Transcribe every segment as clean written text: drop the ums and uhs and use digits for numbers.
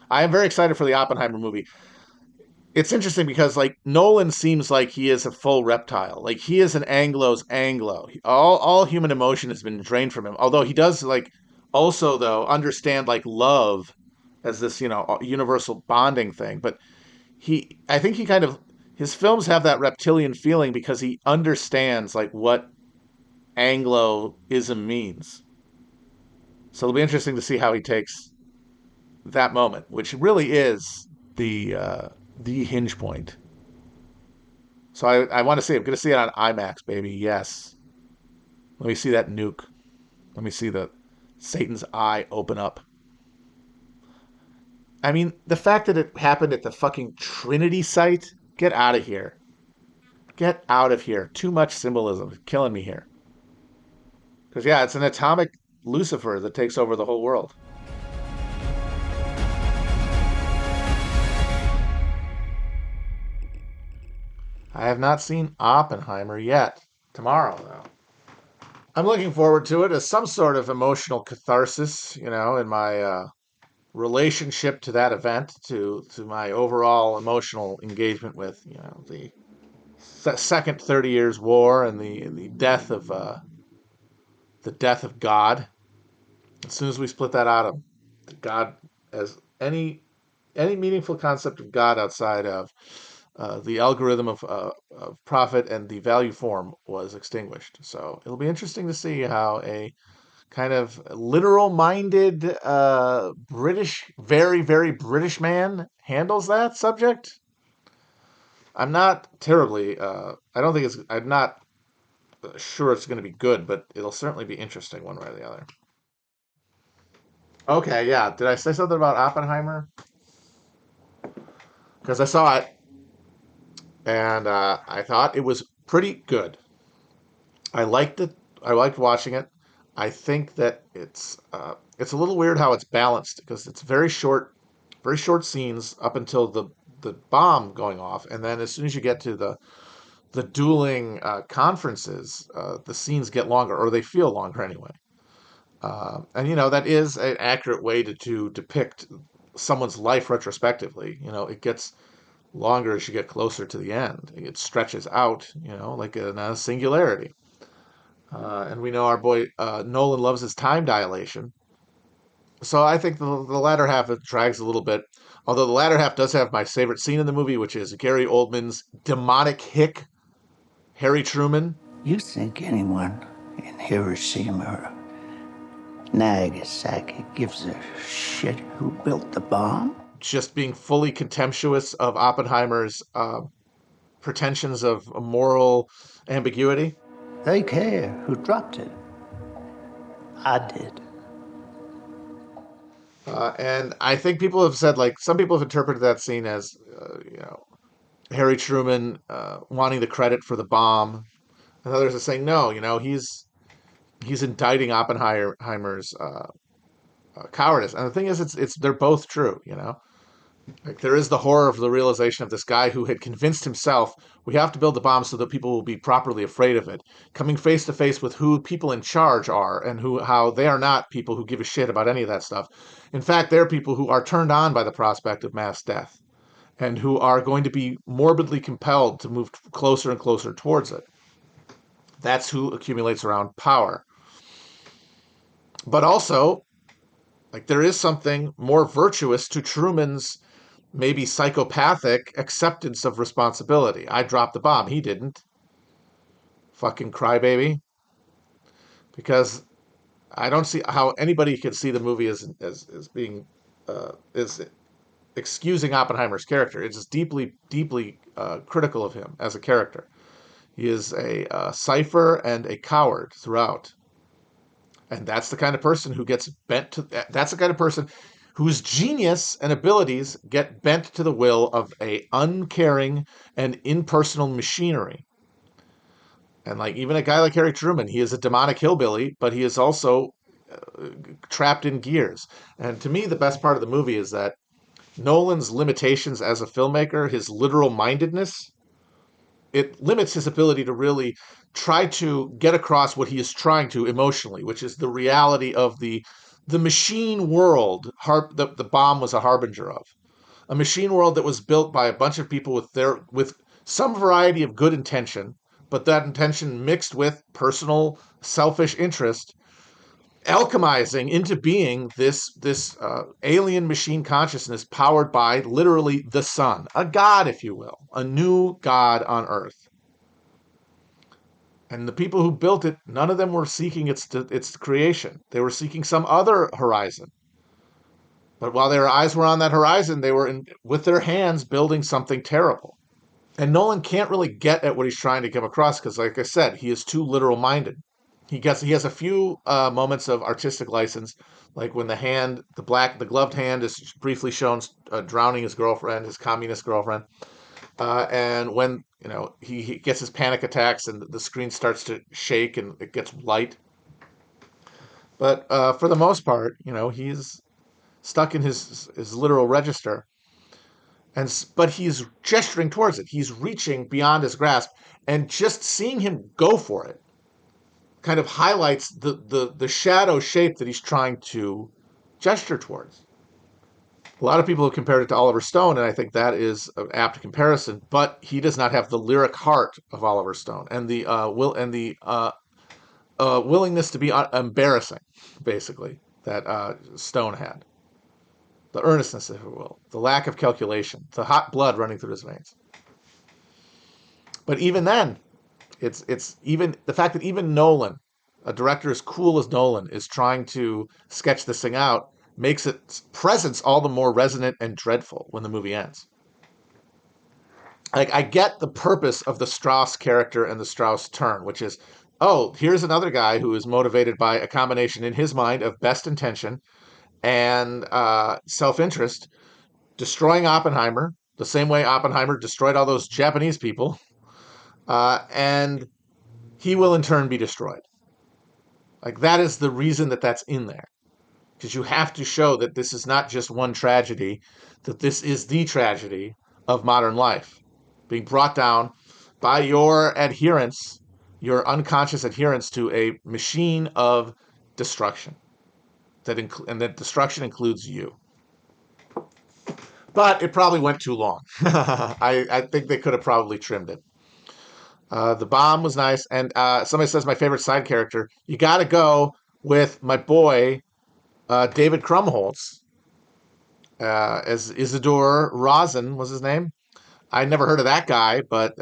I am very excited for the Oppenheimer movie. It's interesting because like Nolan seems like he is a full reptile. Like he is an Anglo's Anglo. All human emotion has been drained from him. Although he does like also though understand like love as this universal bonding thing. But I think he kind of his films have that reptilian feeling because he understands like what Angloism means. So it'll be interesting to see how he takes that moment, which really is the hinge point. So I want to see it. I'm going to see it on IMAX, baby. Yes. Let me see that nuke. Let me see the Satan's eye open up. I mean, the fact that it happened at the fucking Trinity site, get out of here. Get out of here. Too much symbolism. It's killing me here. Because, yeah, it's an atomic Lucifer that takes over the whole world. I have not seen Oppenheimer yet. Tomorrow, though. I'm looking forward to it as some sort of emotional catharsis, in my relationship to that event, to my overall emotional engagement with, the second 30 Years War and the death of God. As soon as we split that atom, God as any meaningful concept of God outside of the algorithm of profit and the value form was extinguished. So it'll be interesting to see how a kind of literal minded British, very, very British man handles that subject. I'm not terribly, I don't think I'm not sure it's going to be good, but it'll certainly be interesting one way or the other. Okay, yeah. Did I say something about Oppenheimer? Because I saw it and I thought it was pretty good. I liked it. I liked watching it. I think that it's a little weird how it's balanced because it's very short scenes up until the bomb going off, and then as soon as you get to the dueling conferences, the scenes get longer, or they feel longer anyway. And that is an accurate way to depict someone's life retrospectively. It gets longer as you get closer to the end. It stretches out, like a singularity. And we know our boy Nolan loves his time dilation. So I think the latter half it drags a little bit. Although the latter half does have my favorite scene in the movie, which is Gary Oldman's demonic hick, Harry Truman, You think anyone in Hiroshima or Nagasaki gives a shit who built the bomb? just being fully contemptuous of Oppenheimer's pretensions of moral ambiguity. They care who dropped it. I did. And I think people have said, like, some people have interpreted that scene as, Harry Truman wanting the credit for the bomb. And others are saying, no, he's indicting Oppenheimer's cowardice. And the thing is, it's they're both true. Like there is the horror of the realization of this guy who had convinced himself we have to build the bomb so that people will be properly afraid of it, coming face to face with who people in charge are and how they are not people who give a shit about any of that stuff. In fact, they're people who are turned on by the prospect of mass death and who are going to be morbidly compelled to move closer and closer towards it. That's who accumulates around power. But also, like there is something more virtuous to Truman's maybe psychopathic acceptance of responsibility. I dropped the bomb. He didn't. Fucking crybaby. Because I don't see how anybody could see the movie as being as excusing Oppenheimer's character. It's just deeply, deeply critical of him as a character. He is a cipher and a coward throughout. And that's the kind of person who gets bent to. That's the kind of person whose genius and abilities get bent to the will of a uncaring and impersonal machinery. And like even a guy like Harry Truman, he is a demonic hillbilly, but he is also trapped in gears. And to me, the best part of the movie is that Nolan's limitations as a filmmaker, his literal mindedness, it limits his ability to really try to get across what he is trying to emotionally, which is the reality of the machine world the bomb was a harbinger of. A machine world that was built by a bunch of people with some variety of good intention, but that intention mixed with personal selfish interest, alchemizing into being this alien machine consciousness powered by literally the sun, a god, if you will, a new god on Earth. And the people who built it, none of them were seeking its creation. They were seeking some other horizon. But while their eyes were on that horizon, they were with their hands building something terrible. And Nolan can't really get at what he's trying to come across because, like I said, he is too literal minded. He has a few moments of artistic license, like when the gloved hand is briefly shown drowning his girlfriend, his communist girlfriend, and when he gets his panic attacks and the screen starts to shake and it gets light. But for the most part, he's stuck in his literal register, but he's gesturing towards it. He's reaching beyond his grasp, and just seeing him go for it kind of highlights the shadow shape that he's trying to gesture towards. A lot of people have compared it to Oliver Stone, and I think that is an apt comparison. But he does not have the lyric heart of Oliver Stone, and the willingness to be embarrassing, basically, that Stone had. The earnestness, if you will, the lack of calculation, the hot blood running through his veins. But even then, it's even the fact that even Nolan, a director as cool as Nolan, is trying to sketch this thing out, makes its presence all the more resonant and dreadful when the movie ends. Like, I get the purpose of the Strauss character and the Strauss turn, which is, oh, here's another guy who is motivated by a combination in his mind of best intention and self-interest, destroying Oppenheimer the same way Oppenheimer destroyed all those Japanese people, and he will in turn be destroyed. Like, that is the reason that that's in there. Because you have to show that this is not just one tragedy, that this is the tragedy of modern life, being brought down by your adherence, your unconscious adherence to a machine of destruction. And that destruction includes you. But it probably went too long. I think they could have probably trimmed it. The bomb was nice, and somebody says my favorite side character. You got to go with my boy David Krumholtz as Isidore Rosen was his name. I never heard of that guy, but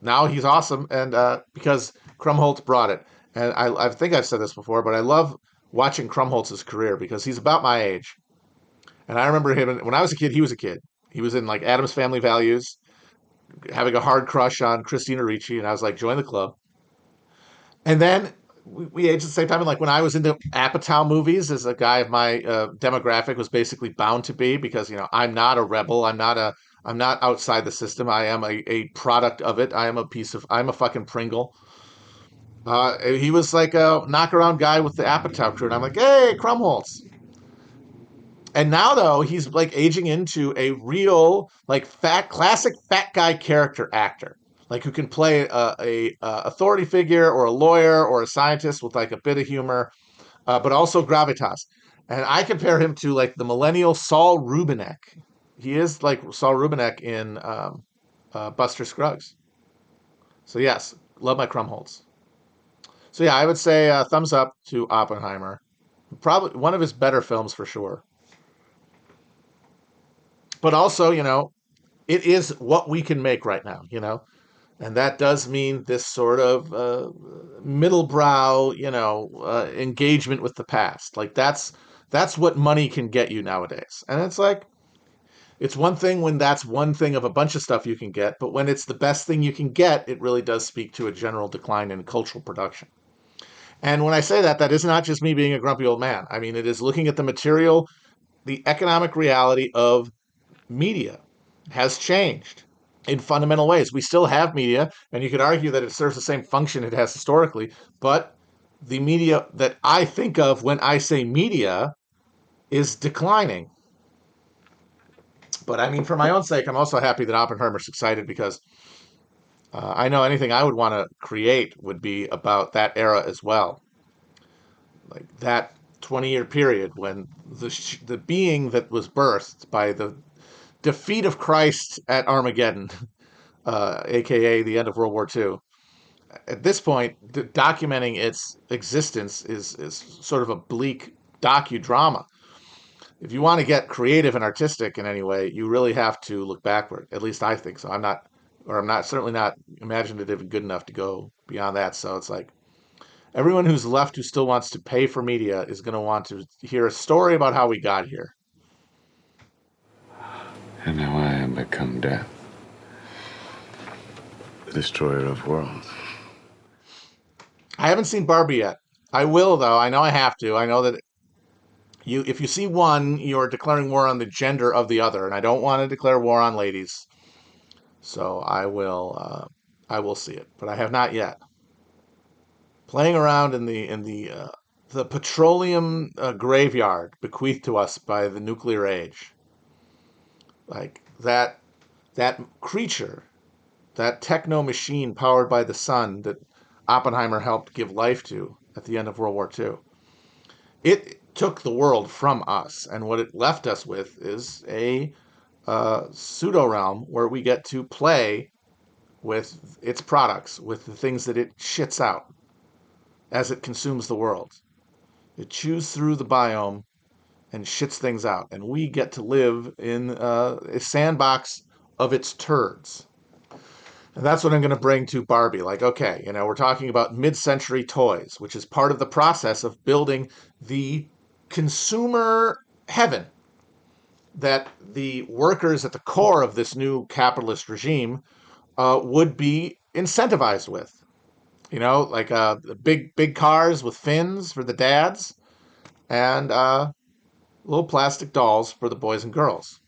now he's awesome, and because Krumholtz brought it. And I think I've said this before, but I love watching Krumholtz's career because he's about my age. And I remember him when I was a kid. He was a kid. He was in like Addams Family Values, having a hard crush on Christina Ricci, and I was like, join the club. And then we aged at the same time. And like when I was into Apatow movies, as a guy of my demographic was basically bound to be, because I'm not a rebel. I'm not outside the system. I am a product of it. I'm a fucking Pringle. He was like a knockaround guy with the Apatow crew, and I'm like, hey, Krumholtz. And now though, he's like aging into a real like classic fat guy character actor, like who can play a authority figure or a lawyer or a scientist with like a bit of humor, but also gravitas. And I compare him to like the millennial Saul Rubinek. He is like Saul Rubinek in Buster Scruggs. So yes, love my Krumholtz. So yeah, I would say thumbs up to Oppenheimer. Probably one of his better films for sure. But also, it is what we can make right now. And that does mean this sort of middle brow, engagement with the past. Like that's what money can get you nowadays. And it's like, it's one thing when that's one thing of a bunch of stuff you can get, but when it's the best thing you can get, it really does speak to a general decline in cultural production. And when I say that, that is not just me being a grumpy old man. I mean, it is looking at the material, the economic reality of media has changed in fundamental ways. We still have media, and you could argue that it serves the same function it has historically, but the media that I think of when I say media is declining. But I mean, for my own sake, I'm also happy that Oppenheimer's excited because I know anything I would want to create would be about that era as well. Like 20-year period when the being that was birthed by the defeat of Christ at Armageddon, aka the end of World War II. At this point, documenting its existence is sort of a bleak docudrama. If you want to get creative and artistic in any way, you really have to look backward. At least I think so. I'm not certainly not imaginative and good enough to go beyond that. So it's like everyone who's left who still wants to pay for media is going to want to hear a story about how we got here. And now I am become death, the destroyer of worlds. I haven't seen Barbie yet. I will though. I know I have to. I know that if you see one, you're declaring war on the gender of the other, and I don't want to declare war on ladies. So I will see it, but I have not yet. Playing around in the petroleum graveyard bequeathed to us by the nuclear age, like that creature, that techno machine powered by the sun that Oppenheimer helped give life to at the end of World War II. It took the world from us, and what it left us with is a pseudo realm where we get to play with its products, with the things that it shits out as it consumes the world. It chews through the biome and shits things out, and we get to live in a sandbox of its turds. And that's what I'm going to bring to Barbie. Like, okay, we're talking about mid-century toys, which is part of the process of building the consumer heaven that the workers at the core of this new capitalist regime would be incentivized with. Like big cars with fins for the dads, and little plastic dolls for the boys and girls.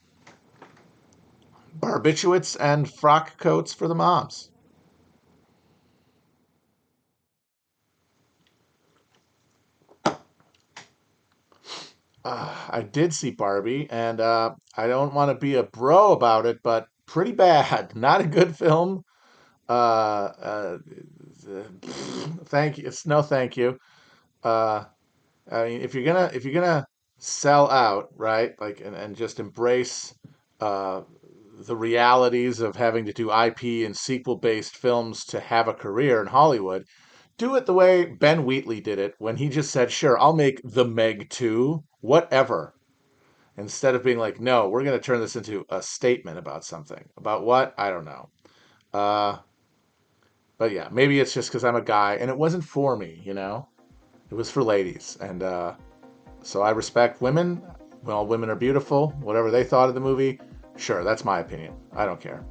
Barbiturates and frock coats for the moms. I did see Barbie, and I don't want to be a bro about it, but pretty bad. Not a good film. Uh, thank you. It's no thank you. Uh, I mean, if you're gonna sell out, right? Like, and just embrace uh, the realities of having to do IP and sequel based films to have a career in Hollywood, do it the way Ben Wheatley did it when he just said, "Sure, I'll make The Meg 2, whatever." Instead of being like, "No, we're going to turn this into a statement about something." About what? I don't know. Uh, but yeah, maybe it's just because I'm a guy and it wasn't for me. It was for ladies. And so I respect women. Well, women are beautiful. Whatever they thought of the movie, sure, that's my opinion. I don't care.